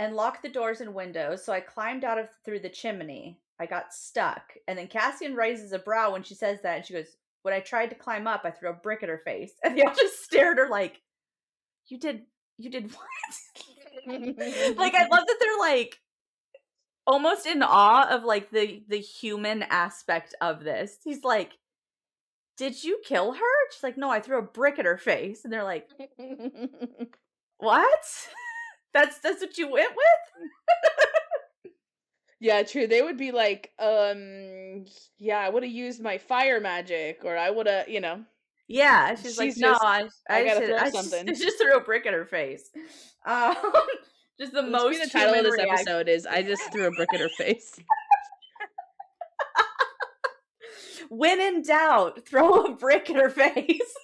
and locked the doors and windows, so I climbed out through the chimney. I got stuck. And then Cassian raises a brow when she says that, and she goes, when I tried to climb up, I threw a brick at her face. And they all just stared at her like, you did what? Like, I love that they're like almost in awe of like the human aspect of this. He's like, did you kill her? She's like, no, I threw a brick at her face. And they're like, what? That's what you went with? Yeah, true. They would be like, yeah, I would have used my fire magic, or I would have, Yeah, she's like, no, I gotta throw something. Just threw a brick at her face. Just the most. The title of this reaction. episode is "I just threw a brick at her face." When in doubt, throw a brick at her face.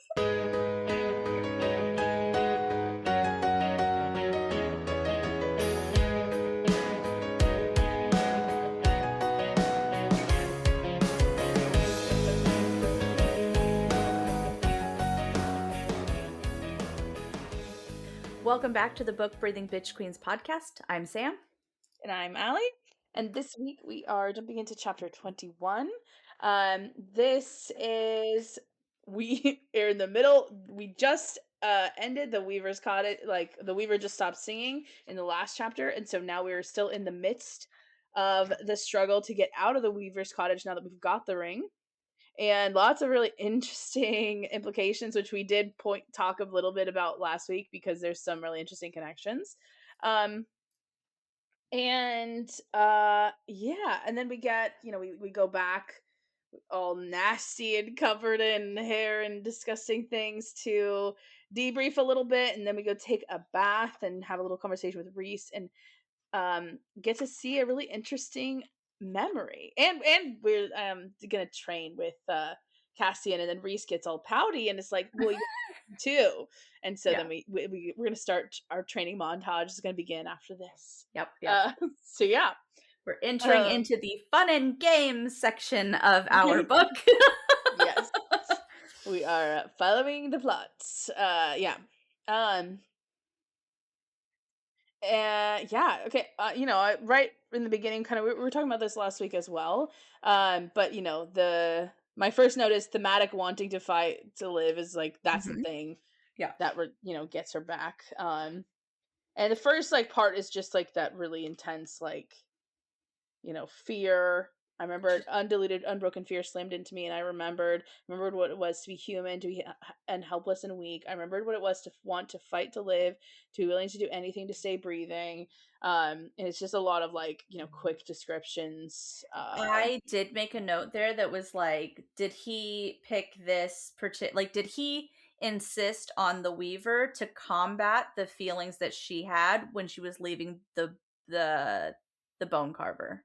Welcome back to the Book Breathing Bitch Queens podcast. I'm Sam. And I'm Allie. And this week we are jumping into chapter 21. This is, we are in the middle. We just ended the Weaver's cottage. Like, the Weaver just stopped singing in the last chapter. And so now we're still in the midst of the struggle to get out of the Weaver's cottage now that we've got the ring. And lots of really interesting implications, which we did talk a little bit about last week because there's some really interesting connections. And then we get, we go back all nasty and covered in hair and disgusting things to debrief a little bit, and then we go take a bath and have a little conversation with Rhys and get to see a really interesting memory, and we're gonna train with Cassian, and then Rhys gets all pouty and it's like, well, you too. And so then we're gonna start our training montage. Is gonna begin after this. Yep. So yeah, we're entering into the fun and games section of our book. Yes, we are following the plots. Okay. Right in the beginning, kind of, we were talking about this last week as well. But my first note is thematic wanting to fight to live is like, that's the thing. Yeah. That gets her back. And the first like part is just like that really intense, like, fear. I remember undiluted, unbroken fear slammed into me, and I remembered what it was to be human, to be and helpless and weak. I remembered what it was to want to fight to live, to be willing to do anything to stay breathing. And it's just a lot of like, quick descriptions. I did make a note there that was like, did he pick this did he insist on the Weaver to combat the feelings that she had when she was leaving the bone carver?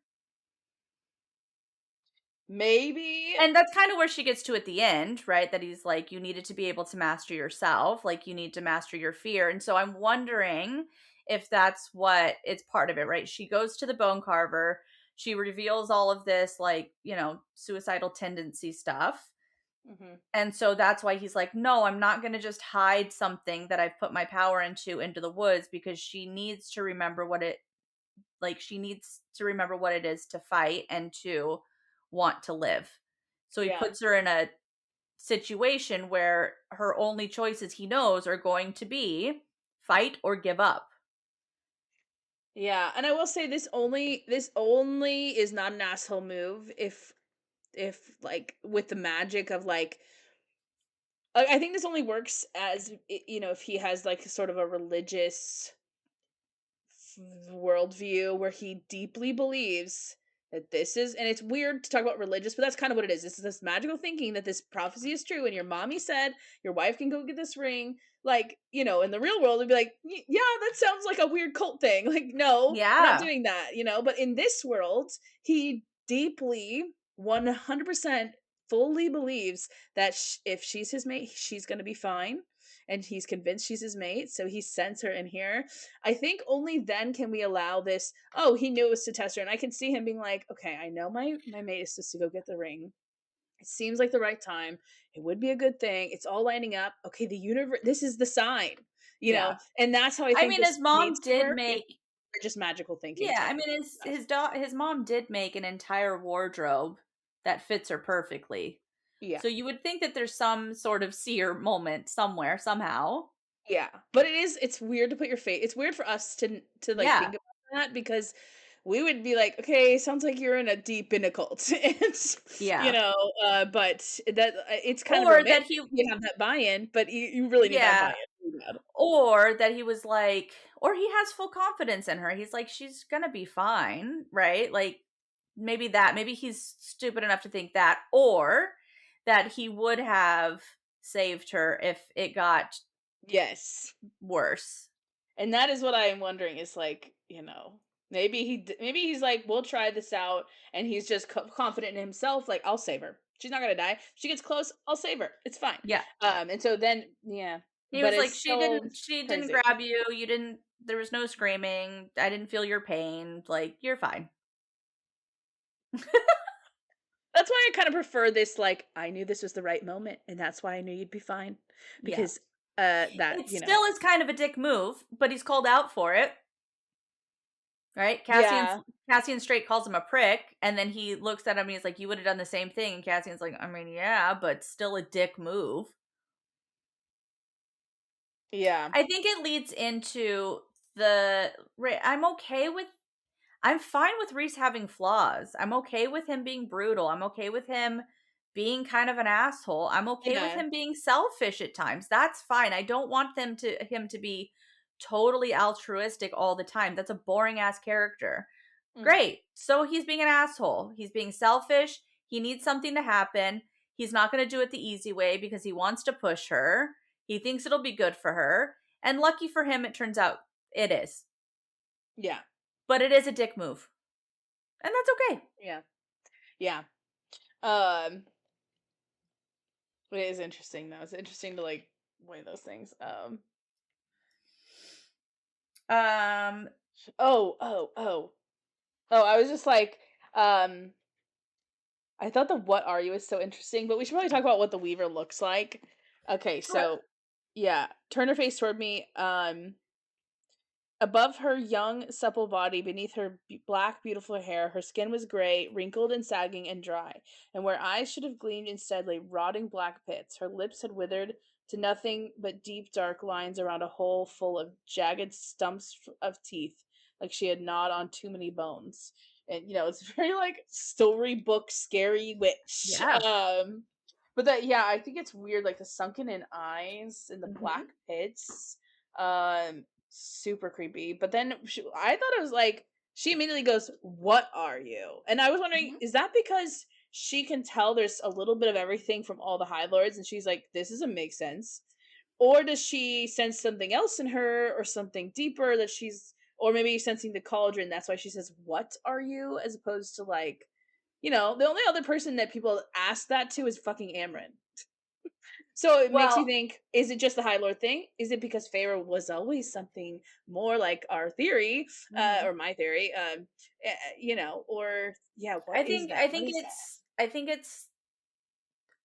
Maybe. And that's kind of where she gets to at the end, right? That he's like, you needed to be able to master yourself. Like, you need to master your fear. And so I'm wondering if that's what it's part of it, right? She goes to the bone carver. She reveals all of this, like, suicidal tendency stuff. Mm-hmm. And so that's why he's like, no, I'm not going to just hide something that I've put my power into the woods, because she needs to remember what it is to fight and to want to live. So he puts her in a situation where her only choices, he knows, are going to be fight or give up. Yeah, and I will say this only is not an asshole move if like with the magic of like, I think this only works as, if he has like sort of a religious worldview where he deeply believes that this is, and it's weird to talk about religious, but that's kind of what it is. This is this magical thinking that this prophecy is true, and your mommy said your wife can go get this ring. Like, in the real world, it'd be like, yeah, that sounds like a weird cult thing. Like, no, we're not doing that, But in this world, he deeply, 100% fully believes that if she's his mate, she's going to be fine. And he's convinced she's his mate, so he sends her in here. I think only then can we allow this, he knew it was to test her, and I can see him being like, okay, I know my mate is supposed to go get the ring. It seems like the right time. It would be a good thing. It's all lining up. Okay, the universe, this is the sign, and that's how I think his mom did make just magical thinking Yeah, I type mean, stuff. his mom did make an entire wardrobe that fits her perfectly. Yeah. So you would think that there's some sort of seer moment somewhere, somehow. Yeah, but it's weird to put your face. It's weird for us to, like, Yeah, think about that because we would be like, "Okay, sounds like you're in a deep in a cult." And, you yeah. know, but that it's kind of Or romantic that he you have that buy-in, but you really need that yeah, buy-in really bad. or that he was like or he has full confidence in her. He's like, "She's gonna be fine," right? Like, maybe he's stupid enough to think that, or that he would have saved her if it got Yes. worse. And that is what I am wondering is, like, maybe maybe he's like, "We'll try this out," and he's just confident in himself, like, "I'll save her. She's not gonna die. If she gets close, I'll save her. It's fine." Yeah. And so then yeah, He but was like, it's so she didn't crazy. grab you, you didn't there was no screaming, I didn't feel your pain, like, you're fine." That's why I kind of prefer this, like, I knew this was the right moment, and that's why I knew you'd be fine. Yeah. Because that, It still is kind of a dick move, but he's called out for it, right? yeah, Cassian straight calls him a prick, and then he looks at him and he's like, "You would have done the same thing." And Cassian's like, "I mean, yeah, but still a dick move." yeah, I think it leads into the I'm fine with Rhys having flaws. I'm okay with him being brutal. I'm okay with him being kind of an asshole. I'm okay with yeah, him being selfish at times. That's fine. I don't want him to be totally altruistic all the time. That's a boring ass character. mm, Great. So he's being an asshole. He's being selfish. He needs something to happen. He's not going to do it the easy way because he wants to push her. He thinks it'll be good for her. And lucky for him, it turns out it is. yeah, But it is a dick move. And that's okay. yeah, yeah. Um, it is interesting though. It's interesting to like weigh those things. Um, Oh, oh, oh, oh. I was just like, um, I thought the "What are you" is so interesting, but we should probably talk about what the Weaver looks like. Okay, sure. so yeah, turn her face toward me. Above her young, supple body, beneath her black, beautiful hair, her skin was gray, wrinkled and sagging and dry, and where eyes should have gleamed instead lay rotting black pits. Her lips had withered to nothing but deep, dark lines around a hole full of jagged stumps of teeth, like she had gnawed on too many bones. And it's very like storybook scary witch. Yeah. But that yeah, I think it's weird, like the sunken in eyes and the Hmm. black pits. Super creepy. But then I thought it was like she immediately goes, "What are you?" And I was wondering, Hmm. is that because she can tell there's a little bit of everything from all the High Lords, and she's like, "This doesn't make sense," or does she sense something else in her, or something deeper that she's, or maybe sensing the cauldron? That's why she says, "What are you?" as opposed to like, the only other person that people ask that to is fucking Amryn. So it makes you Well, think, is it just the High Lord thing? Is it because Feyre was always something more like our theory, mhm. or my theory, or yeah, what is that? What is that? I think it's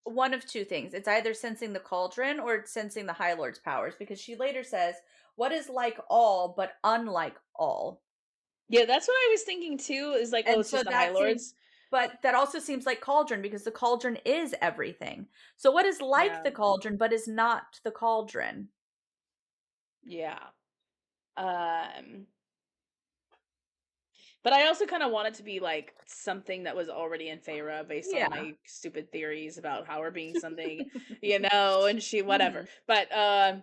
one of two things. It's either sensing the cauldron or it's sensing the High Lord's powers because she later says, "What is like all but unlike all?" Yeah, that's what I was thinking too, is like, oh, And it's so just the High Lords. but that also seems like cauldron because the cauldron is everything. So what is like Yeah. the cauldron but is not the cauldron? Yeah. Um, but I also kind of want it to be like something that was already in Feyre based on Yeah. my stupid theories about how her being something, and she whatever. Mhm. But I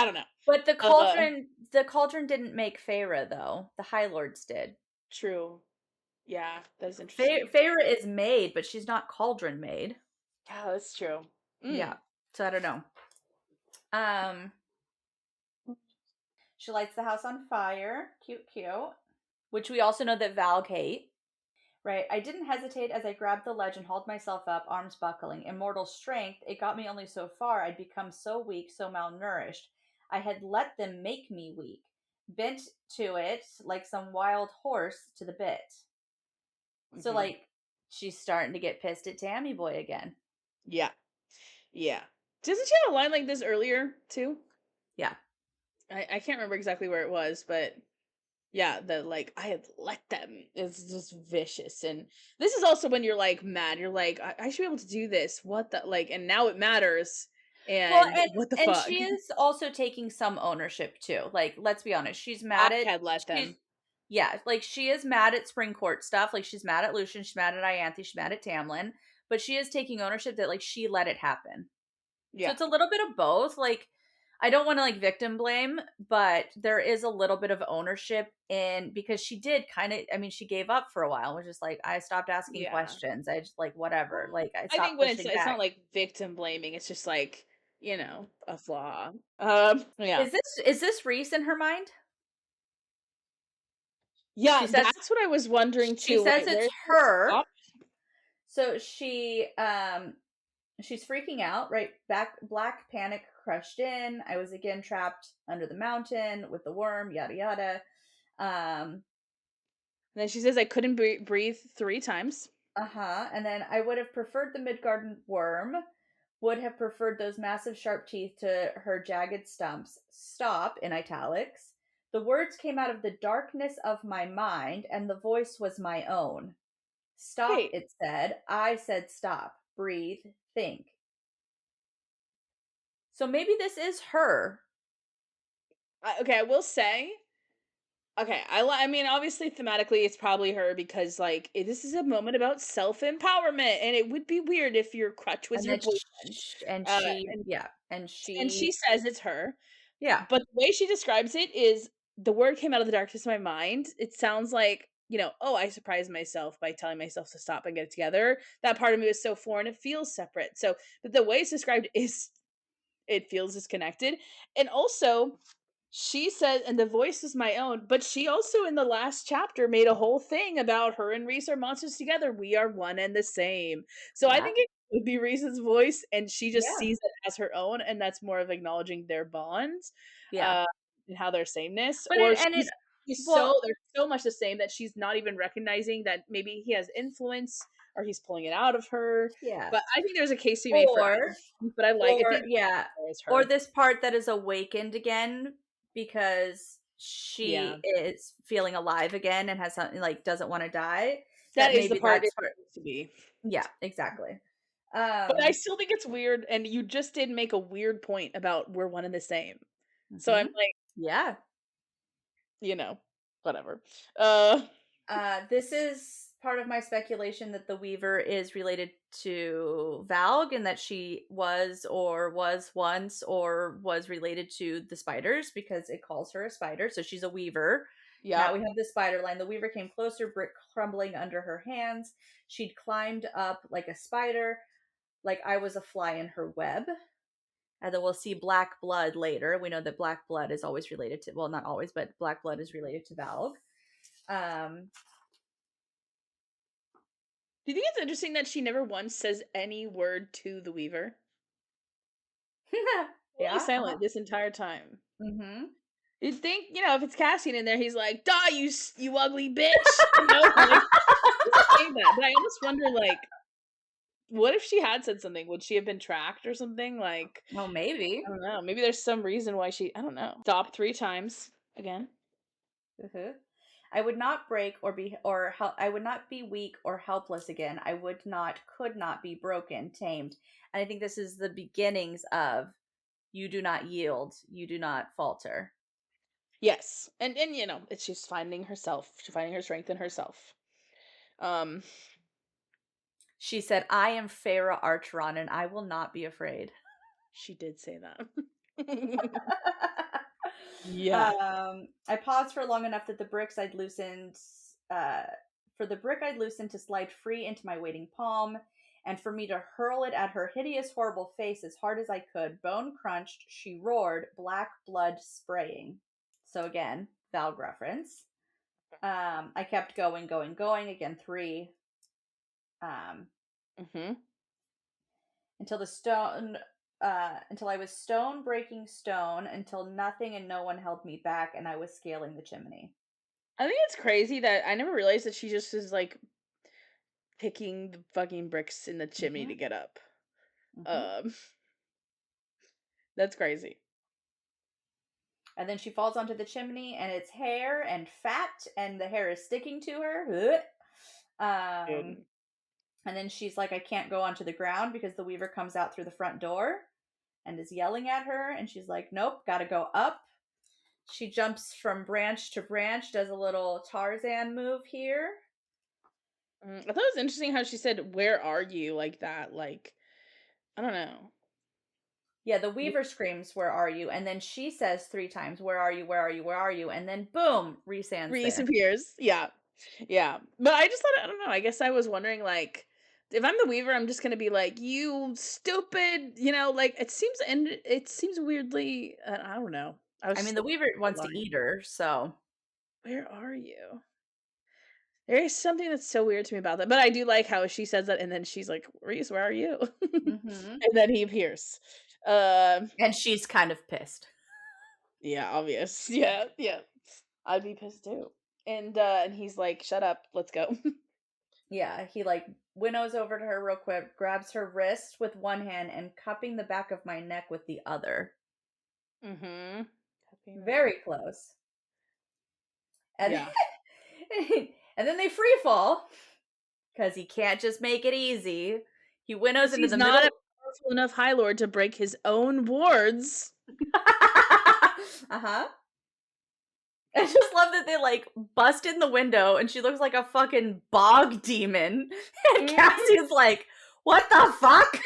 don't know. But Uh the cauldron didn't make Feyre though. The High Lords did. True. Yeah, that's interesting. Feyre is made, but she's not cauldron made. Yeah, that's true. Yeah. Mm. So I don't know. Um, she lights the house on fire. Cute, cute. Which we also know that Valg hate. Right. I didn't hesitate as I grabbed the ledge and hauled myself up, arms buckling. Immortal strength, it got me only so far. I'd become so weak, so malnourished. I had let them make me weak. Bent to it like some wild horse to the bit. So, Mhm. like, she's starting to get pissed at Tammy Boy again. Yeah. Yeah. Doesn't she have a line like this earlier too? Yeah. I can't remember exactly where it was, but Yeah, the like, "I have let them." It's just vicious, and this is also when you're, like, mad, you're like, I should be able to do this, what the" like, and now it matters, Well, and what the and fuck? she is also taking some ownership too. Like, let's be honest, I had let she's them. yeah, like she is mad at spring court stuff. Like she's mad at Lucian, she's mad at Ianthe, she's mad at Tamlin, but she is taking ownership that like she let it happen. So Yeah. it's a little bit of both. Like I don't want to like victim blame, but there is a little bit of ownership in because she did kind of I mean, she gave up for a while, which is like I stopped asking Yeah. questions. I just like whatever. Well, Like I I stopped think when pushing it's back. not, like, victim blaming, it's just, like, a flaw. Yeah. Is this Rhys in her mind? Yeah, She says that's what I was wondering she too, says wait, it's where's the her. stop? So she's freaking out, right? Black panic crushed in. I was again trapped under the mountain with the worm, yada yada. Um And then she says, "I couldn't breathe 3 times." uh-huh. And then I would have preferred the Midgarden worm, would have preferred those massive sharp teeth to her jagged stumps. Stop in italics. The words came out of the darkness of my mind, and the voice was my own. Stop, Wait, it said. I said stop. Breathe. Think. So maybe this is her. okay, I will say okay, I mean, obviously, thematically, it's probably her because, like, this is a moment about self-empowerment, and it would be weird if your crutch was And your then boyfriend, and uh, she and yeah, and she says it's her, yeah. but the way she describes it is, "The word came out of the darkness of my mind." It sounds like, "Oh, I surprised myself by telling myself to stop and get it together." That part of me was so foreign, it feels separate, so but the way it's described is it feels disconnected, and also she said, and the voice is my own, but she also in the last chapter made a whole thing about her and Rhys are monsters together. We are one and the same. So I Yeah. think it would be Rhys's voice, and she just Yeah. sees it as her own, and that's more of acknowledging their bonds, Yeah. uh, and how their sameness. But Or it she's so well, they're so much the same that she's not even recognizing that maybe he has influence or he's pulling it out of her. yeah. But I think there's a case to be made for Or but I like I or think yeah. it's Or her. this part that is awakened again because Yeah. she is feeling alive again and has something like doesn't want to die. That That is the maybe part it that's her. needs to be. Yeah, exactly. But I Um still think it's weird, and you just did make a weird point about we're one and the same. So I'm mhm. like, Yeah. you know, whatever. Uh, This is part of my speculation that the Weaver is related to Valg and that she was or was once or was related to the spiders because it calls her a spider. So she's a Weaver. Now yep. we have the spider line. The Weaver came closer, brick crumbling under her hands. She'd climbed up like a spider, like I was a fly in her web. And then we'll see black blood later. We know that black blood is always related to, well, not always, but black blood is related to Valg. Um, Do you think it's interesting that she never once says any word to the Weaver? Totally yeah. Uh-huh. silent this entire time. Mm-hmm. You'd think, if it's Cassian in there, he's like, "Die, you ugly bitch," like he's saying that. But I almost wonder, like, what if she had said something? Would she have been tracked or something? Like, Oh, maybe. I don't know. Maybe there's some reason why she. I don't know. Stop 3 times again. Uh-huh. I would not break or be or I would not be weak or helpless again. I would not, could not be broken, tamed. And I think this is the beginnings of you do not yield, you do not falter. Yes, and it's she's finding herself. She's finding her strength in herself. Um, She said, "I am Feyre Archeron, and I will not be afraid." she did say that. Yeah. I paused for long enough that the bricks I'd loosened, uh, for the brick I'd loosened to slide free into my waiting palm, and for me to hurl it at her hideous, horrible face as hard as I could. Bone crunched, she roared, black blood spraying. So again, Valg reference. I kept going, going, going. Again, 3. Um, Hmm. until the stone until I was stone breaking stone, until nothing and no one held me back, and I was scaling the chimney. I think it's crazy that I never realized that she just is like picking the fucking bricks in the chimney Mm-hmm. to get up. Mm-hmm. Um, that's crazy. And then she falls onto the chimney, and it's hair and fat, and the hair is sticking to her. Dude. And then she's like, I can't go onto the ground because the weaver comes out through the front door and is yelling at her. And she's like, nope, gotta go up. She jumps from branch to branch, does a little Tarzan move here. I thought it was interesting how she said, "Where are you?" like that. Like, I don't know. Yeah, the weaver screams, where are you? And then she says 3 times, where are you, where are you, where are you? And then boom, Rhysand's Rhys there. appears. Yeah. Yeah. But I just thought, I don't know. I guess I was wondering, like, if I'm the weaver, I'm just gonna be like, "You stupid," like it seems weirdly. I don't know. I was I mean, just the like, weaver a wants to line. eat her, so. Where are you? There is something that's so weird to me about that, but I do like how she says that, and then she's like, "Rhys, where are you?" Mm-hmm. And then he appears. Um, And she's kind of pissed. yeah, obvious. Yeah, yeah. I'd be pissed too. And he's like, "Shut up, let's go." Yeah, he like winnows over to her real quick, grabs her wrist with one hand and cupping the back of my neck with the other. Mhm. Very close. And Yeah. and then they free fall because he can't just make it easy. He winnows 'Cause into he's the not middle. a powerful enough High Lord to break his own wards. Uh-huh. I just love that they like bust in the window and she looks like a fucking bog demon. And Mhm. Cassie's like, what the fuck?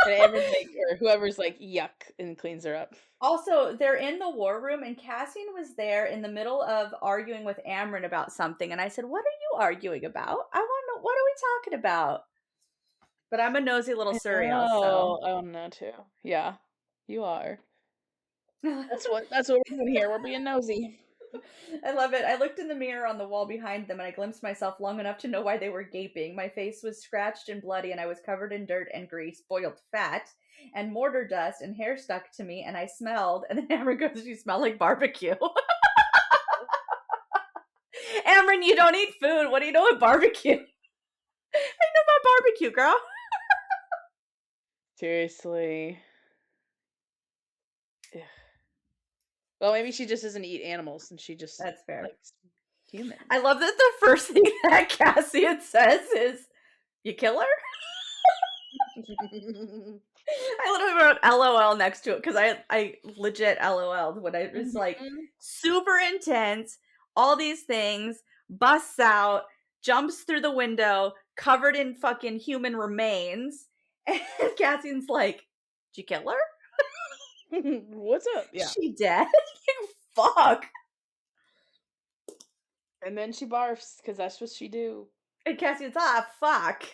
And Amber's like, or whoever's like, "Yuck," and cleans her up. Also, they're in the war room, and Cassian was there in the middle of arguing with Amren about something. And I said, what are you arguing about? I want to know, what are we talking about? But I'm a nosy little Suriel, so. Oh, no, too. Yeah, you are. That's what we're doing here. We're being nosy. I love it. I looked in the mirror on the wall behind them and I glimpsed myself long enough to know why they were gaping. My face was scratched and bloody, and I was covered in dirt and grease, boiled fat, and mortar dust, and hair stuck to me, and I smelled. And then Amren goes, you smell like barbecue. Amren, you don't eat food. What do you know about barbecue? I know about barbecue, girl. Seriously. Ugh. Well, maybe she just doesn't eat animals, and she just That's fair. likes humans. I love that the first thing that Cassian says is, you kill her? I literally wrote LOL next to it because I legit LOL'd when I was like, Mhm. super intense, all these things, busts out, jumps through the window, covered in fucking human remains. And Cassian's like, did you kill her? What's up? Yeah. She dead? You fuck. And then she barfs because that's what she do. And Cassian's, fuck.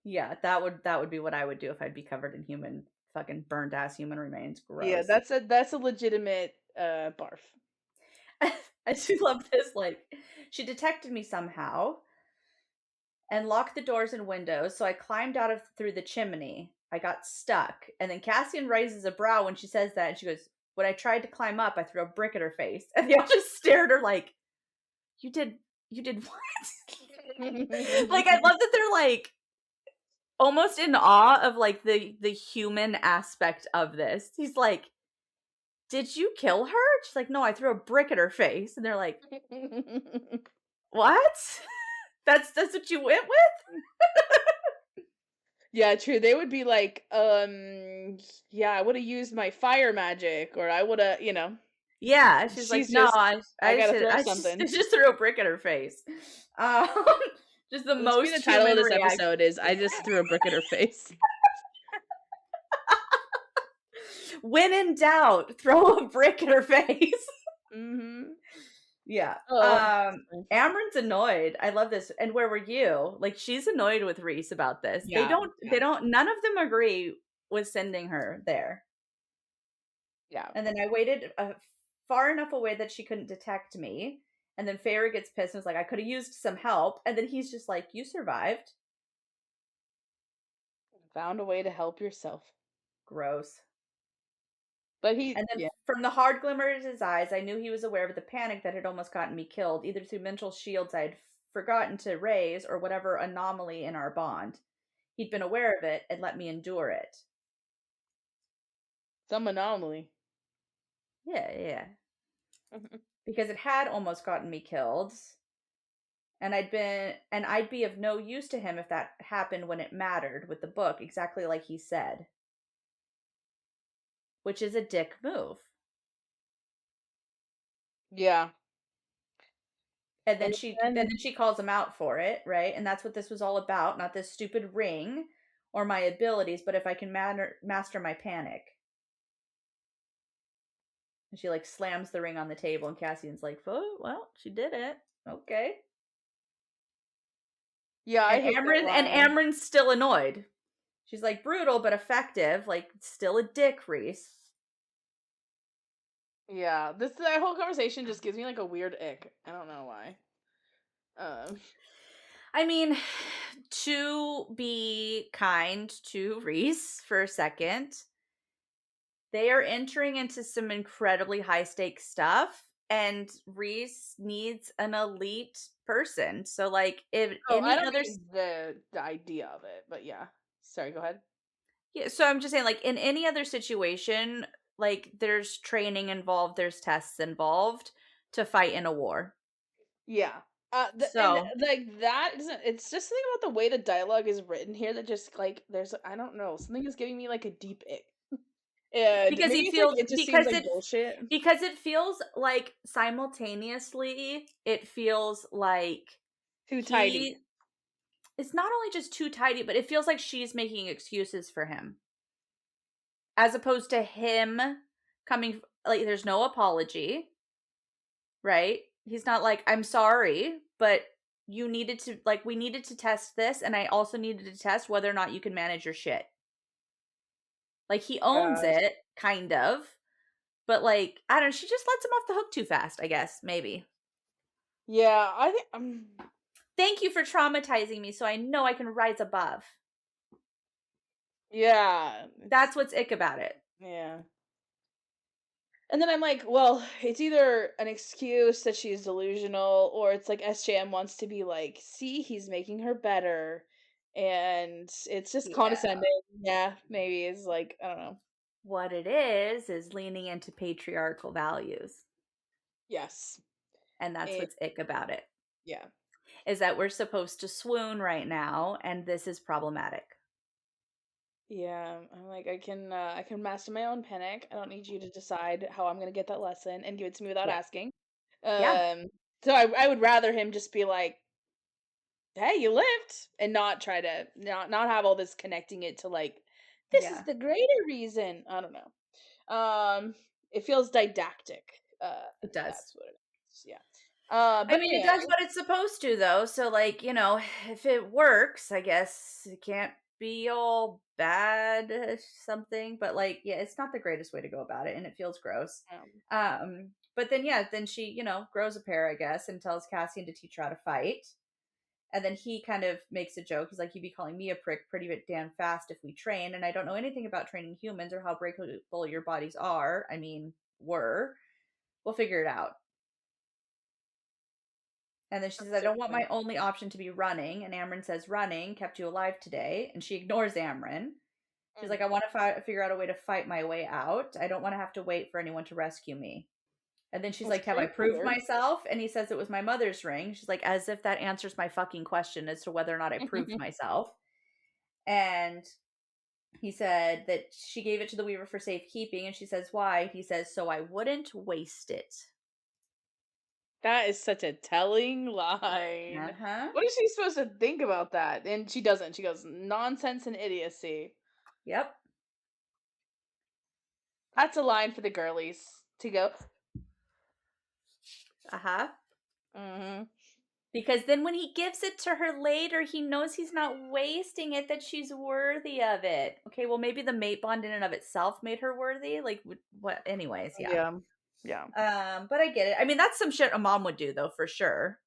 Yeah, that would be what I would do if I'd be covered in human fucking burnt ass human remains. Yeah, Gross. that's a legitimate barf. I do love this. Like, she detected me somehow and locked the doors and windows, so I climbed out of through the chimney. I got stuck, and then Cassian raises a brow when she says that, and she goes, "When I tried to climb up, I threw a brick at her face." And they all just stared at her like, "You did what?" Like, I love that they're like almost in awe of like the human aspect of this. He's like, did you kill her? She's like, no, I threw a brick at her face. And they're like, what? That's what you went with? Yeah, true. They would be like, yeah, I would have used my fire magic, or I would have, Yeah, she's like, she's no, just, I gotta throw I something. just threw a brick at her face. Um, just the This be most the title of human this reaction. episode is I just threw a brick at her face. When in doubt, throw a brick at her face. Mm-hmm. Yeah. Oh, Amren's annoyed. I love this. And where were you? Like, she's annoyed with Rhys about this. yeah, None of them agree with sending her there. yeah. And then I waited far enough away that she couldn't detect me. And then Feyre gets pissed and is like, I could have used some help. And then he's just like, you survived. Found a way to help yourself. Gross. But And then yeah. from the hard glimmer in his eyes, I knew he was aware of the panic that had almost gotten me killed, either through mental shields I'd forgotten to raise or whatever anomaly in our bond. He'd been aware of it and let me endure it. Some anomaly. Yeah. Because it had almost gotten me killed. And I'd be of no use to him if that happened when it mattered with the book, exactly like he said. Which is a dick move. Yeah. And then And she calls him out for it, right? And that's what this was all about, not this stupid ring or my abilities, but if I can master my panic. And she like slams the ring on the table, and Cassian's like, "Oh, well, she did it. Okay." yeah, I And hate that line. Amren's still annoyed. She's like, brutal but effective, like still a dick, Rhys. Yeah, that whole conversation just gives me like a weird ick. I don't know why. I mean, to be kind to Rhys for a second, they are entering into some incredibly high stakes stuff, and Rhys needs an elite person. So, like, if Oh, I any don't other, mean the idea of it, but yeah. Sorry, go ahead. yeah, so I'm just saying, like, in any other situation, like, there's training involved, there's tests involved to fight in a war. Yeah. And So, like that isn't. It's just something about the way the dialogue is written here that just like there's. I don't know. Something is giving me like a deep ick. And because he maybe it's like feels it just seems like bullshit. because it feels like simultaneously it feels like Too tidy. he it's not only just too tidy, but it feels like she's making excuses for him as opposed to him coming, like, there's no apology, right? He's not like, I'm sorry, but you needed to, like, we needed to test this, and I also needed to test whether or not you can manage your shit. Like, he owns Gosh. it, kind of. But, like, I don't know, she just lets him off the hook too fast, I guess, maybe. Yeah, I think. Thank you for traumatizing me so I know I can rise above. Yeah. That's what's ick about it. Yeah. And then I'm like, well, it's either an excuse that she's delusional, or it's like SJM wants to be like, see, he's making her better. And it's just Yeah. condescending. Yeah, maybe it's like, I don't know. What it is leaning into patriarchal values. Yes. And that's And what's ick about it. yeah. Is that we're supposed to swoon right now, and this is problematic. Yeah. I'm like, I can master my own panic. I don't need you to decide how I'm gonna get that lesson and give it to me without Yeah. asking. Yeah. So I would rather him just be like, hey, you lived, and not try to not have all this connecting it to like this is Yeah. the greater reason. I don't know. It feels didactic. It does. That's what it is. Yeah. I But mean, it anyway, does what it's supposed to, though. So, like, if it works, I guess it can't be all bad something. But, like, yeah, it's not the greatest way to go about it, and it feels gross. But then, yeah, then she, grows a pair, I guess, and tells Cassian to teach her how to fight. And then he kind of makes a joke. He's like, "You'd be calling me a prick pretty damn fast if we train." And I don't know anything about training humans or how breakable your bodies are. I mean, we'll figure it out. And then she says, "I that's a good don't want point. my only option to be running." And Amren says, "Running kept you alive today." And she ignores Amren. She's like, Mhm. "I want to figure out a way to fight my way out. I don't want to have to wait for anyone to rescue me." And then she's That's like, "Have I pretty proved weird. myself?" And he says it was my mother's ring. She's like, as if that answers my fucking question as to whether or not I proved myself. And he said that she gave it to the Weaver for safekeeping. And she says, "Why?" He says, "So I wouldn't waste it." That is such a telling line. Uh-huh. What is she supposed to think about that? And she doesn't. She goes, nonsense and idiocy. Yep. That's a line for the girlies to go. Uh-huh. Hmm. Because then when he gives it to her later, he knows he's not wasting it, that she's worthy of it. Okay, well, maybe the mate bond in and of itself made her worthy. Like, what? Anyways, yeah. Yeah. Yeah. But I get it. I mean, that's some shit a mom would do, though, for sure.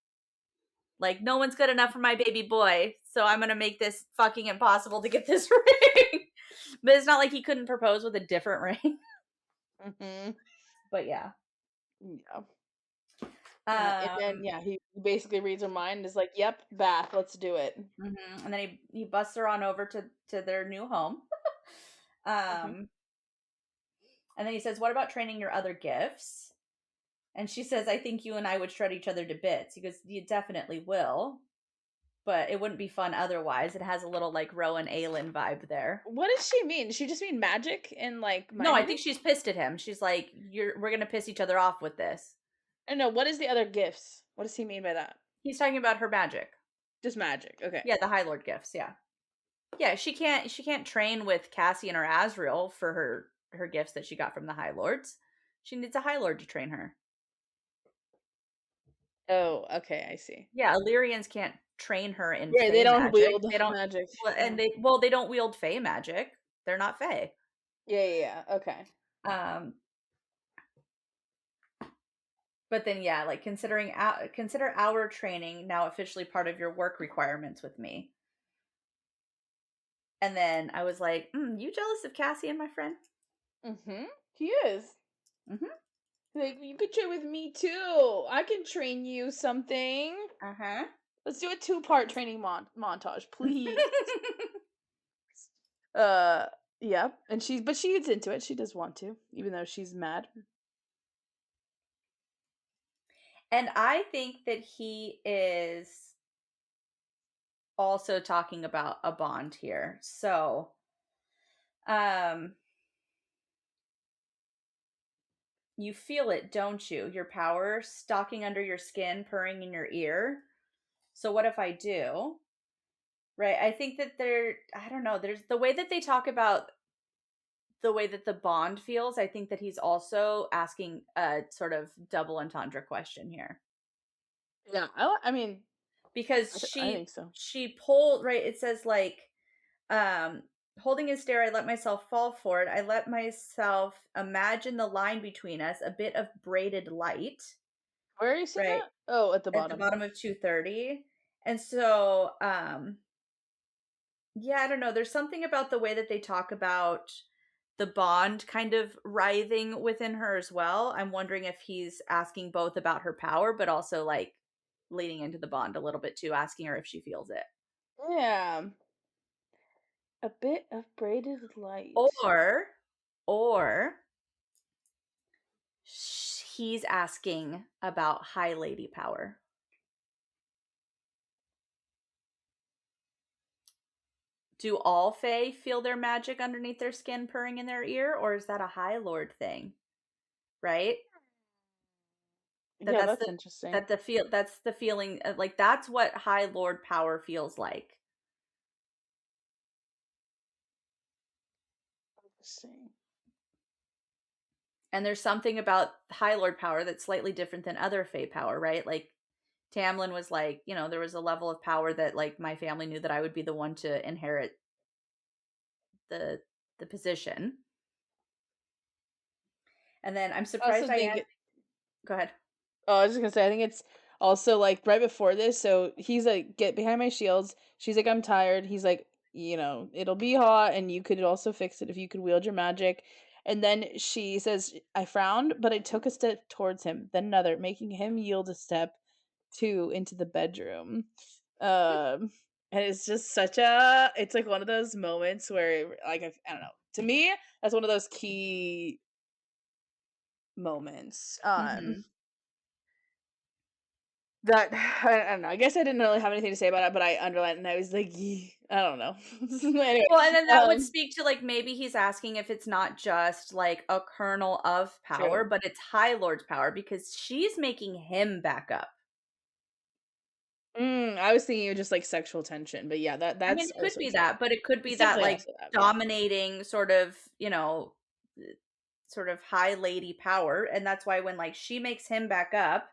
Like, no one's good enough for my baby boy, so I'm gonna make this fucking impossible to get this ring. But it's not like he couldn't propose with a different ring. Hmm. But yeah. Yeah. And then Um, yeah, he basically reads her mind and is like, "Yep, bath, let's do it." and then he busts her on over to their new home. Hmm. um And then he says, what about training your other gifts? And she says, I think you and I would shred each other to bits. He goes, you definitely will. But it wouldn't be fun otherwise. It has a little like Rowan Aylin vibe there. What does she mean? Does she just mean magic and like No, I mind think reading? she's pissed at him. She's like, we're gonna piss each other off with this. I don't know. What is the other gifts? What does he mean by that? He's talking about her magic. Just magic. Okay. Yeah, the High Lord gifts, yeah. Yeah, she can't train with Cassian or Asriel for her gifts that she got from the High Lords. She needs a High Lord to train her. Oh, okay, I see. Yeah, Illyrians can't train her in Yeah, Fey they don't magic. wield They don't magic. and they don't wield Fey magic. They're not Fey. Yeah. Okay. But then yeah, like consider our training now officially part of your work requirements with me. And then I was like, you jealous of Cassian, my friend? He is. Like, you could train with me too. I can train you something. Let's do a 2-part training montage, please. Yeah, and she gets into it. She does want to, even though she's mad. And I think that he is also talking about a bond here. So, you feel it, don't you? Your power stalking under your skin, purring in your ear. So what if I do? Right? I think that I don't know, there's the way that they talk about the way that the bond feels. I think that he's also asking a sort of double entendre question here. Yeah, I mean, because I think so. She pulled, right, it says like holding his stare, I let myself fall for it. I let myself imagine the line between us, a bit of braided light. Where are you seeing right that? Oh, at the at the bottom of 230. And so yeah, I don't know, there's something about the way that they talk about the bond kind of writhing within her as well. I'm wondering if he's asking both about her power, but also like leading into the bond a little bit too, asking her if she feels it. Yeah. A bit of braided light. Or he's asking about high lady power. Do all Fae feel their magic underneath their skin purring in their ear, or is that a High Lord thing? Right? Yeah, that's interesting. That's the feeling of, like, that's what High Lord power feels like. Interesting. And there's something about High Lord power that's slightly different than other Fae power, right? Like Tamlin was like, there was a level of power that like my family knew that I would be the one to inherit the position. And then I'm surprised go ahead. Oh, I was just gonna say, I think it's also like right before this. So he's like, "Get behind my shields." She's like, "I'm tired." He's like, "It'll be hot, and you could also fix it if you could wield your magic." And then she says, "I frowned, but I took a step towards him, then another, making him yield a step, two, into the bedroom." And it's just it's like one of those moments where, like, I don't know. To me, that's one of those key moments. That I don't know. I guess I didn't really have anything to say about it, but I underlined and I was like, "Yee." I don't know. Anyway, Well, and then that would speak to like maybe he's asking if it's not just like a kernel of power, true. but it's High Lord's power because she's making him back up. I was thinking of just like sexual tension, but yeah, I mean, that's it could also be true. that, but it could be It's that definitely like also that. Yeah. dominating sort of, sort of high lady power. And that's why when like she makes him back up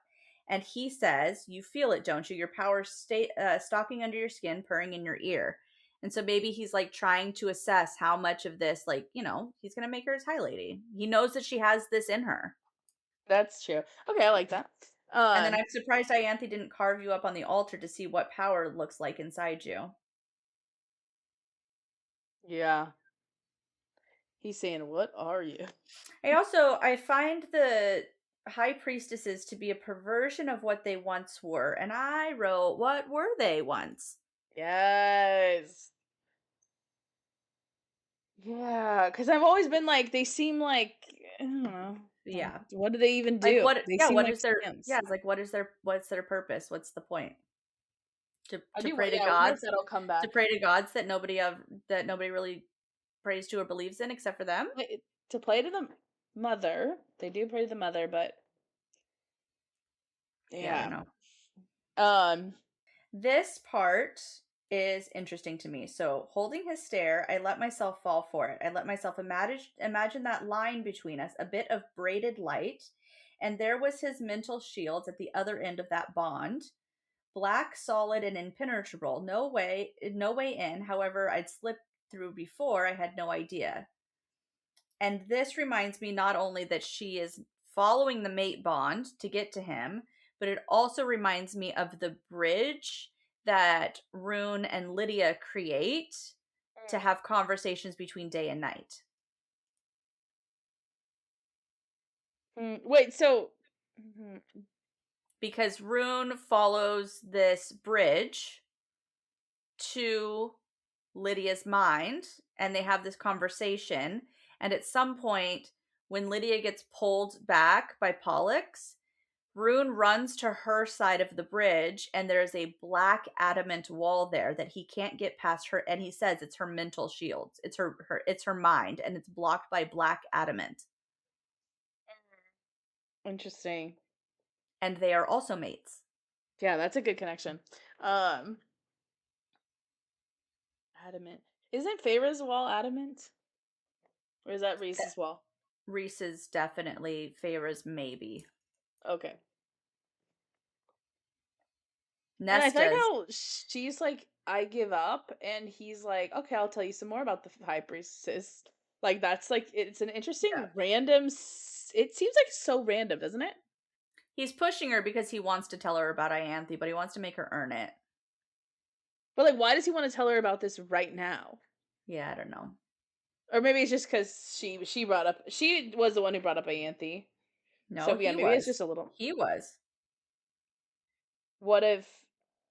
and he says, you feel it, don't you? Your power stalking under your skin, purring in your ear. And so maybe he's like trying to assess how much of this, like, he's going to make her his high lady. He knows that she has this in her. That's true. Okay, I like that. And then I'm surprised Ianthe didn't carve you up on the altar to see what power looks like inside you. Yeah. He's saying, "What are you?" I find the High Priestesses to be a perversion of what they once were. And I wrote, what were they once? Yes. Yeah, because I've always been like, they seem like don't know. Yeah. What do they even Like, do? They seem what like is their scams. yeah, it's like, what's their purpose? What's the point? I To do. pray to Yeah, I wonder if gods that'll come to back. pray to gods that nobody really prays to or believes in except for them? To play to the mother. They do pray to the mother, but Yeah, I don't yeah. know. Um. This part is interesting to me. So, holding his stare, I let myself fall for it. I let myself imagine that line between us, a bit of braided light, and there was his mental shield at the other end of that bond. Black, solid, and impenetrable. No way in. However, I'd slipped through before, I had no idea. And this reminds me not only that she is following the mate bond to get to him, but it also reminds me of the bridge that Rune and Lydia create to have conversations between day and night. Wait. So. Mhm. Because Rune follows this bridge to Lydia's mind and they have this conversation. And at some point, when Lydia gets pulled back by Pollux, Rune runs to her side of the bridge, and there's a black adamant wall there that he can't get past her. And he says it's her mental shield. It's her mind, and it's blocked by black adamant. Interesting. And they are also mates. Yeah, that's a good connection. Um. Adamant. Isn't Feyre's wall adamant? Or is that Rhys's wall? Rhys is definitely Feyre's maybe. Okay. And I like Nesta's, how she's like, I give up, and he's like, okay, I'll tell you some more about the High Priestesses. Like, that's like, it's an yeah. interesting random. It seems like so random, doesn't it? He's pushing her because he wants to tell her about Ianthe, but he wants to make her earn it. But like, why does he want to tell her about this right now? Yeah, I don't know. Or maybe it's just because she was the one who brought up Ianthe. No, So yeah, he maybe it's was. just a little. He was. What if?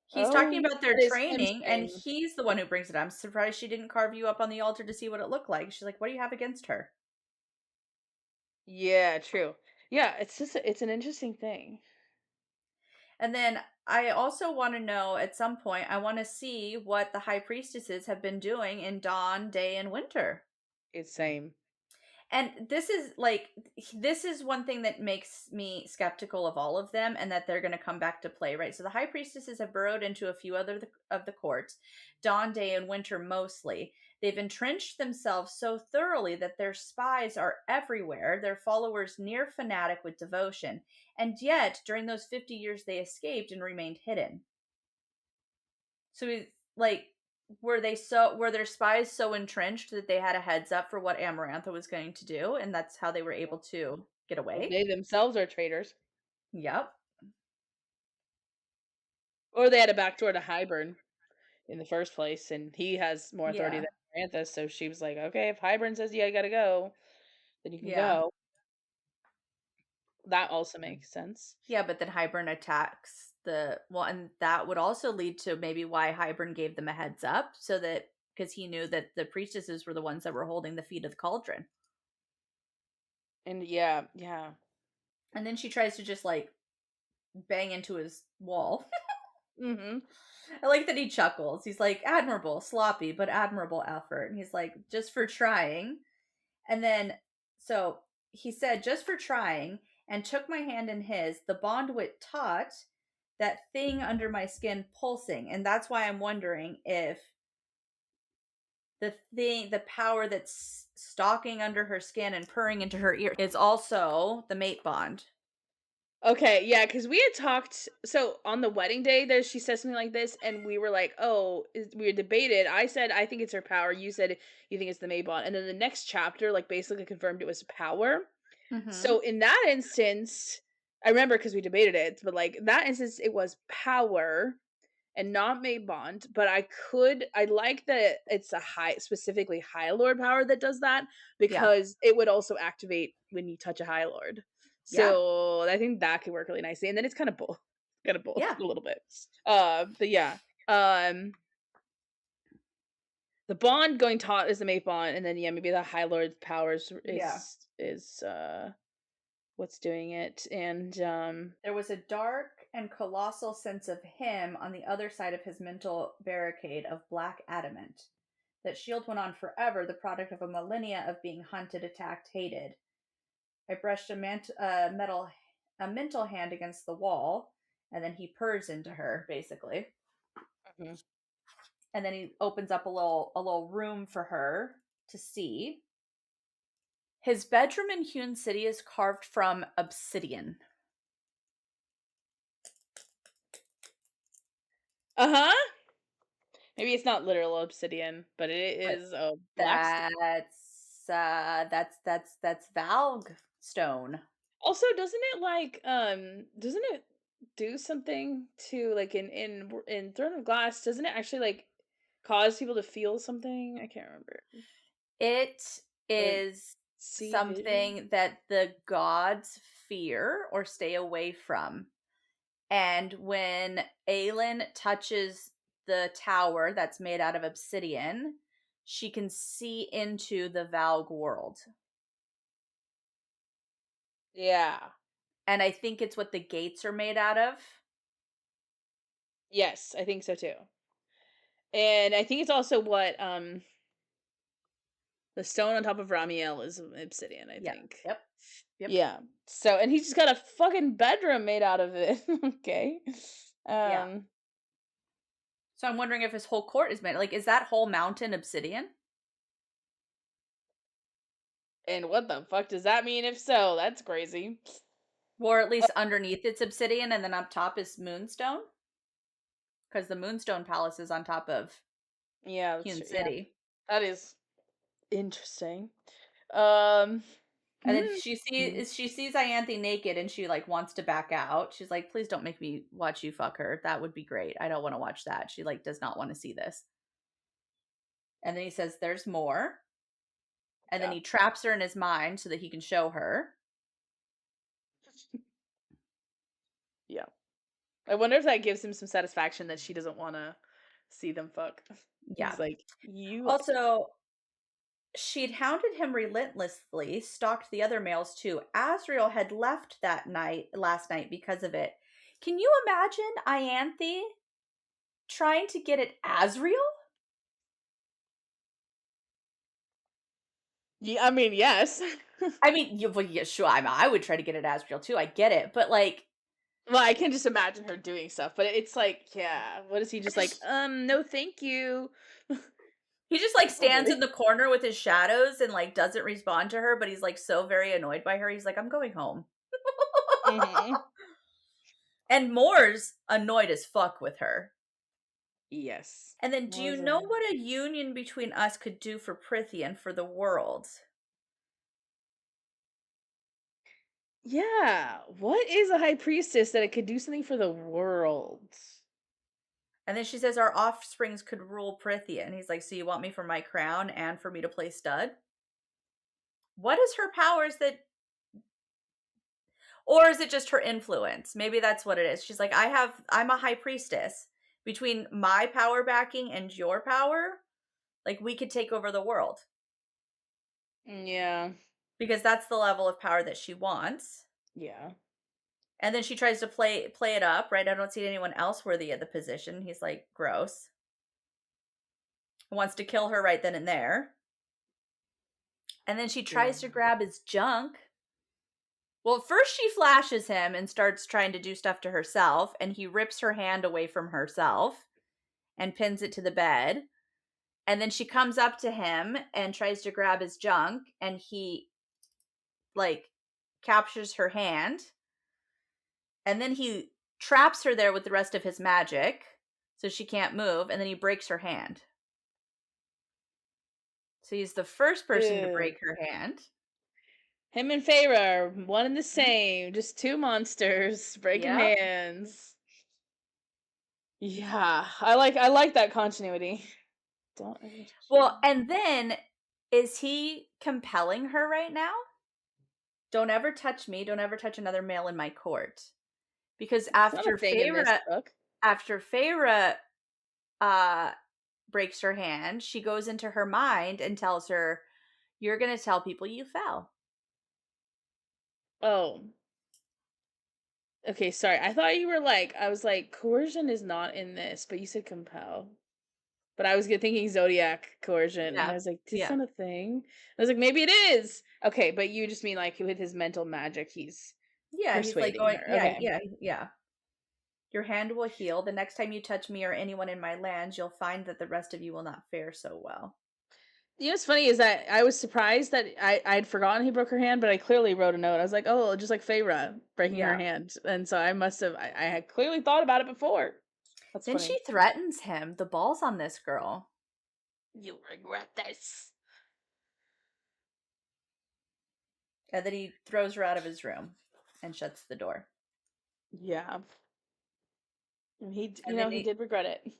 He's talking Oh, about their it is him training, and saying. he's the one who brings it up. I'm surprised she didn't carve you up on the altar to see what it looked like. She's like, what do you have against her? Yeah, true. Yeah, it's just it's an interesting thing. And then I also want to know at some point, I want to see what the high priestesses have been doing in dawn, day, and winter. It's same. And this is one thing that makes me skeptical of all of them and that they're going to come back to play, right? So the high priestesses have burrowed into a few other of the courts, dawn, day, and winter mostly. They've entrenched themselves so thoroughly that their spies are everywhere, their followers near fanatic with devotion. And yet, during those 50 years, they escaped and remained hidden. So he's like, were their spies so entrenched that they had a heads up for what Amarantha was going to do, and that's how they were able to get Or away? they themselves are traitors. Yep. Or they had a backdoor to Hybern in the first place, and he has more authority Yeah. than Amarantha, so she was like, okay, if Hybern says, yeah, you gotta go, then you can Yeah. go. That also makes sense. Yeah, but then Hybern attacks and that would also lead to maybe why Hybern gave them a heads up, so that because he knew that the priestesses were the ones that were holding the feet of the cauldron. And yeah, yeah. And then she tries to just like bang into his wall. Mm-hmm. I like that he chuckles. He's like, admirable, sloppy, but admirable effort. And he's like, just for trying. And then, so he said, just for trying, and took my hand in his. The bond wit taut, that thing under my skin pulsing. And that's why I'm wondering if the power that's stalking under her skin and purring into her ear is also the mate bond. Okay, yeah, because we had talked. So on the wedding day, there she said something like this, and we were like, "Oh," we were debated. I said, "I think it's her power." You said, "You think it's the Maybon." And then the next chapter, like, basically confirmed it was power. Mm-hmm. So in that instance, I remember because we debated it, but like that instance, it was power and not Maybond. But I like that it's a specifically High Lord power that does that Yeah. because it would also activate when you touch a High Lord. Yeah. So I think that could work really nicely. And then it's kind of both, Yeah. a little bit. But yeah, the bond going taut is the mate bond, and then yeah, maybe the High Lord's powers Yeah. is what's doing it. And There was a dark and colossal sense of him on the other side of his mental barricade of black adamant. That shield went on forever, the product of a millennia of being hunted, attacked, hated. I brushed a mental hand against the wall, and then he purrs into her, basically. mhm. And then he opens up a little room for her to see. His bedroom in Hewn City is carved from obsidian. Uh-huh. Maybe it's not literal obsidian, but it But is a black stone. that's valg stone. Also, doesn't it do something to, like, in Throne of Glass, doesn't it actually, like, cause people to feel something? I can't remember. It Or, like, is see vision? something that the gods fear or stay away from. And when Aelin touches the tower that's made out of obsidian, she can see into the Valg world. Yeah. And I think it's what the gates are made out of. Yes, I think so too. And I think it's also what the stone on top of Ramiel is obsidian, I Yeah. think. Yep. Yeah. So, and he's just got a fucking bedroom made out of it. Okay. Yeah. Um So I'm wondering if his whole court is made. Like, is that whole mountain obsidian? and what the fuck does that mean if so? That's crazy. Or at least underneath it's obsidian and then up top is moonstone? Because the Moonstone Palace is on top of Yeah, that's Hewn true. Yeah. City. That is interesting. Um And then hmm. she sees Ianthe naked and she like wants to back out. She's like, please don't make me watch you fuck her. That would be great. I don't want to watch that. She like does not want to see this. And then he says, there's more. And then Yeah. he traps her in his mind so that he can show her. Yeah. I wonder if that gives him some satisfaction that she doesn't want to see them fuck. Yeah. He's like, you like it. Also, she'd hounded him relentlessly, stalked the other males too. Asriel had left last night because of it. Can you imagine Ianthe trying to get at Asriel? Yeah, I mean, yes. I mean, yeah, sure. I would try to get at Asriel too. I get it, but like, Well, I can just imagine her doing stuff, but it's like, yeah, what is he just like, no, thank you. he just like stands in Probably. the corner with his shadows and like doesn't respond to her, but he's like so very annoyed by her. He's like, I'm going home. Hmm. And Moore's annoyed as fuck with her. Yes. And then, do More you is know what a union between us could do for Prithia and for the world? Yeah. What is a high priestess that it could do something for the world? And then she says our offsprings could rule Prithia. And he's like, so you want me for my crown and for me to play stud? What is her powers that, or is it just her influence? Maybe that's what it is. She's like, I'm a high priestess. Between my power backing and your power, like we could take over the world. Yeah. Because that's the level of power that she wants. Yeah. And then she tries to play it up, right? I don't see anyone else worthy of the position. He's like, gross. Wants to kill her right then and there. And then she tries to grab his junk. Well, first she flashes him and starts trying to do stuff to herself, and he rips her hand away from herself and pins it to the bed. And then she comes up to him and tries to grab his junk, and he like captures her hand. And then he traps her there with the rest of his magic so she can't move, and then he breaks her hand. So he's the first person to Ew. break her hand. Him and Feyre are one and the same, just two monsters breaking Yep. hands. Yeah, I like that continuity. Don't ever touch Well, me. and then is he compelling her right now? Don't ever touch me. Don't ever touch another male in my court. Because It's not a thing in this book. after Feyre breaks her hand, she goes into her mind and tells her, "You're going to tell people you fell." Oh. Okay, sorry. I thought you were like, I was like, coercion is not in this, but you said compel. But I was thinking zodiac coercion, and I Yeah. was like, this Yeah. not a thing? I was like, maybe it is. Okay, but you just mean like with his mental magic, he's Yeah, he's like persuading going, her. yeah, Okay. yeah, yeah. Your hand will heal. The next time you touch me or anyone in my lands, you'll find that the rest of you will not fare so well. You know what's funny is that I was surprised that I'd forgotten he broke her hand, but I clearly wrote a note. I was like, oh, just like Feyre breaking her Yeah. hand, and so I must have I had clearly thought about it before. That's Then she funny. threatens him. The ball's on this girl. You regret this. And then he throws her out of his room and shuts the door. Yeah, and And then he he, did regret it.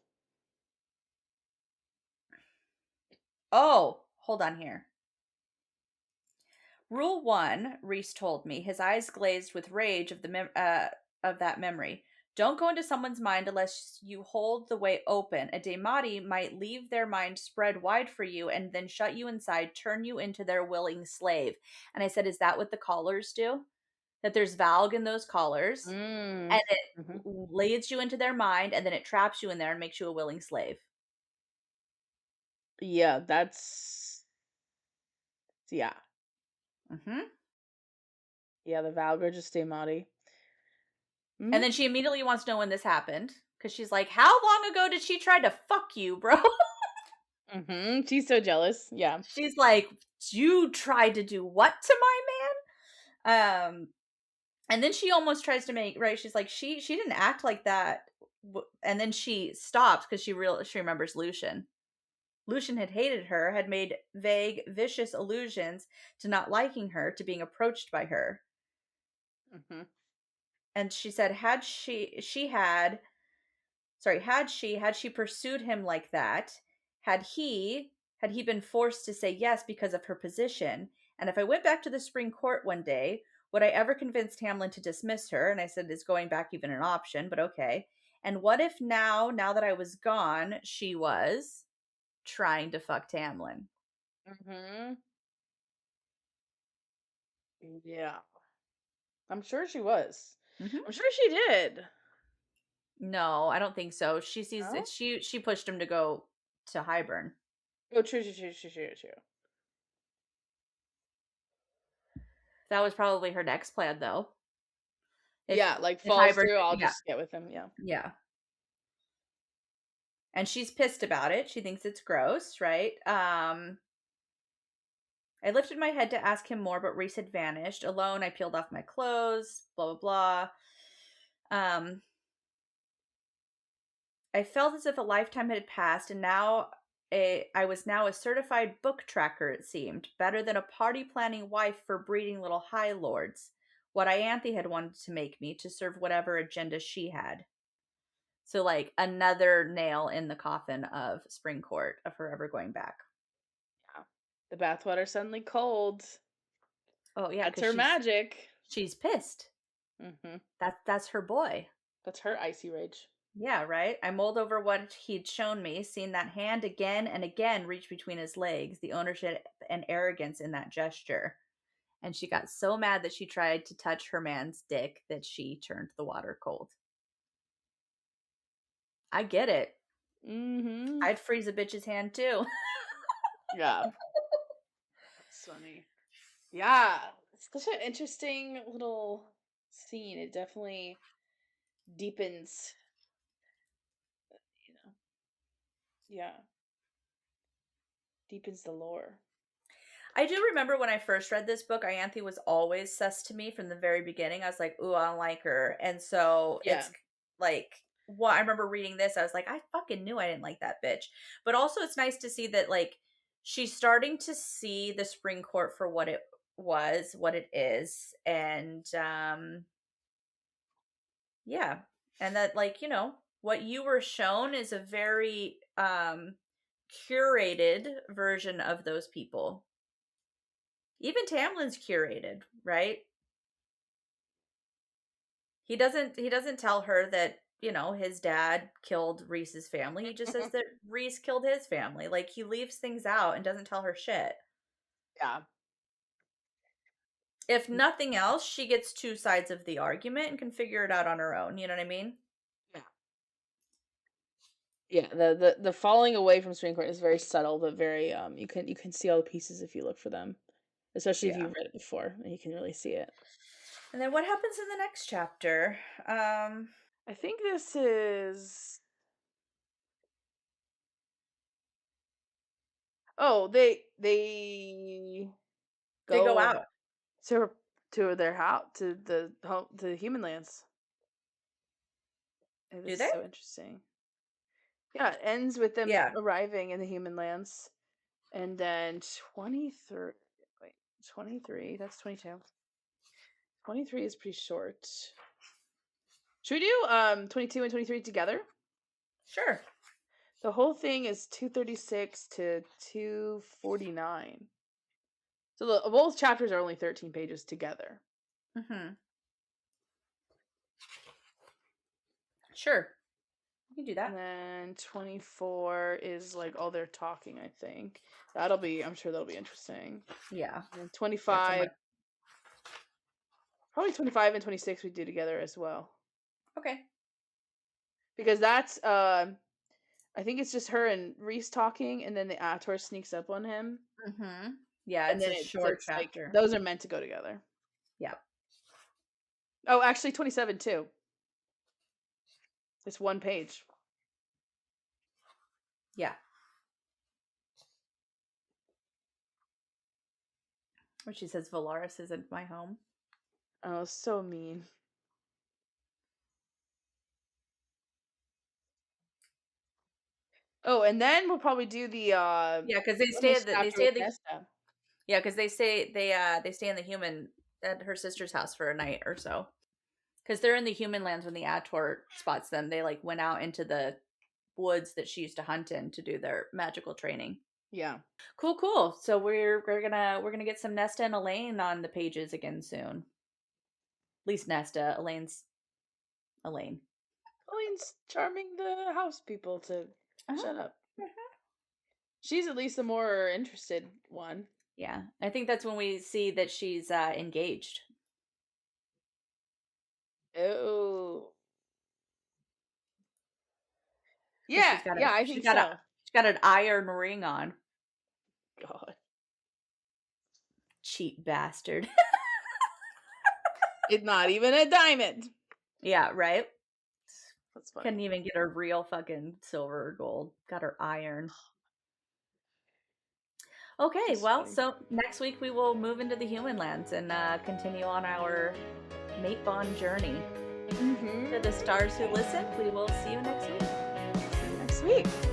oh, hold on here. Rule 1, Rhys told me, his eyes glazed with rage of that memory. Don't go into someone's mind unless you hold the way open. A Daimati might leave their mind spread wide for you and then shut you inside, turn you into their willing slave. And I said, is that what the collars do? That there's valg in those collars, Mm. and it Hmm. leads you into their mind, and then it traps you in there and makes you a willing slave. Yeah, yeah, Hmm. yeah. The Valgar just stay Maudie. And Hmm. then she immediately wants to know when this happened because she's like, "How long ago did she try to fuck you, bro?" Hmm. She's so jealous. Yeah. She's like, "You tried to do what to my man?" And then she almost tries to make right. She's like, she didn't act like that, and then she stops because she remembers Lucian. Lucian had hated her, had made vague, vicious allusions to not liking her, to being approached by her. Hmm. And she said, had she pursued him like that, had he been forced to say yes because of her position, and if I went back to the spring court one day, would I ever convince Tamlin to dismiss her? And I said, is going back even an option? But okay. And what if now that I was gone, she was trying to fuck Tamlin? Hmm. Yeah. I'm sure she was. Hmm. I'm sure she did. No, I don't think so. She sees No? it. She pushed him to go to Highburn. Oh, true, true, true, true, true, true. That was probably her next plan, though. If Yeah, like if falls Hybern, through, I'll yeah, just get with him. Yeah. yeah. And she's pissed about it. She thinks it's gross, right? I lifted my head to ask him more, but Rhys had vanished. Alone, I peeled off my clothes, blah blah blah. I felt as if a lifetime had passed, and I was now a certified book tracker, it seemed. Better than a party planning wife for breeding little high lords. What Ianthe had wanted to make me to serve whatever agenda she had. So, like, another nail in the coffin of Spring Court, of her ever going back. Yeah. The bathwater suddenly cold. Oh, yeah, That's because her magic. she's pissed. Hmm. That's her boy. That's her icy rage. Yeah, right? I mulled over what he'd shown me, seen that hand again and again reach between his legs, the ownership and arrogance in that gesture. And she got so mad that she tried to touch her man's dick that she turned the water cold. I get it. Hmm. I'd freeze a bitch's hand too. Yeah. That's funny. Yeah. It's such an interesting little scene. It definitely deepens, you know. Yeah. Deepens the lore. I do remember when I first read this book, Ianthe was always sus to me from the very beginning. I was like, ooh, I don't like her. And so Yeah. it's like, well, I remember reading this, I was like, I fucking knew I didn't like that bitch. But also, it's nice to see that, like, she's starting to see the Spring Court for what it was, what it is. And, yeah. And that, like, what you were shown is a very, curated version of those people. Even Tamlin's curated, right? He doesn't tell her that, his dad killed Reese's family. He just says that Reese killed his family. Like, he leaves things out and doesn't tell her shit. Yeah. If nothing else, she gets two sides of the argument and can figure it out on her own. You know what I mean? Yeah. Yeah, the falling away from Supreme Court is very subtle, but very you can see all the pieces if you look for them. Especially if Yeah. you've read it before, and you can really see it. And then what happens in the next chapter? I think this is Oh, They go go out. to their house, to the home, to the human lands. Do This is they? so interesting. Yeah, it ends with them Yeah. arriving in the human lands. And then 23, wait, 23, that's 22. 23 is pretty short. Should we do 22 and 23 together? Sure. The whole thing is 236 to 249. So both chapters are only 13 pages together. Mm-hmm. Sure. You can do that. And then 24 is like all their talking, I think. I'm sure that'll be interesting. Yeah. And 25, probably 25 and 26 we do together as well. Okay. Because that's, I think it's just her and Rhys talking, and then the Ator sneaks up on him. Mm-hmm. Yeah, And it's then a short chapter. Like, those are meant to go together. Yeah. Oh, actually 27 too. It's one page. Yeah. Where she says Valaris isn't my home. Oh, so mean. Oh, and then we'll probably do the Yeah, because they stay at Nesta. yeah, because they stay in the human at her sister's house for a night or so. Because they're in the human lands when the Ator spots them. They like went out into the woods that she used to hunt in to do their magical training. Yeah. Cool. So we're gonna get some Nesta and Elaine on the pages again soon. At least Nesta. Elaine's Elaine. Elaine's charming the house people to shut up. She's at least the more interested one. Yeah, I think that's when we see that she's engaged. Oh. Yeah, I think so. She's got an iron ring on. God. Cheap bastard. It's not even a diamond. Yeah, right? That's funny. Couldn't even get her real fucking silver or gold. Got her iron. Okay, that's well, funny. So next week we will move into the human lands and continue on our mate bond journey. To the stars who listen, we will see you next week. See you next week.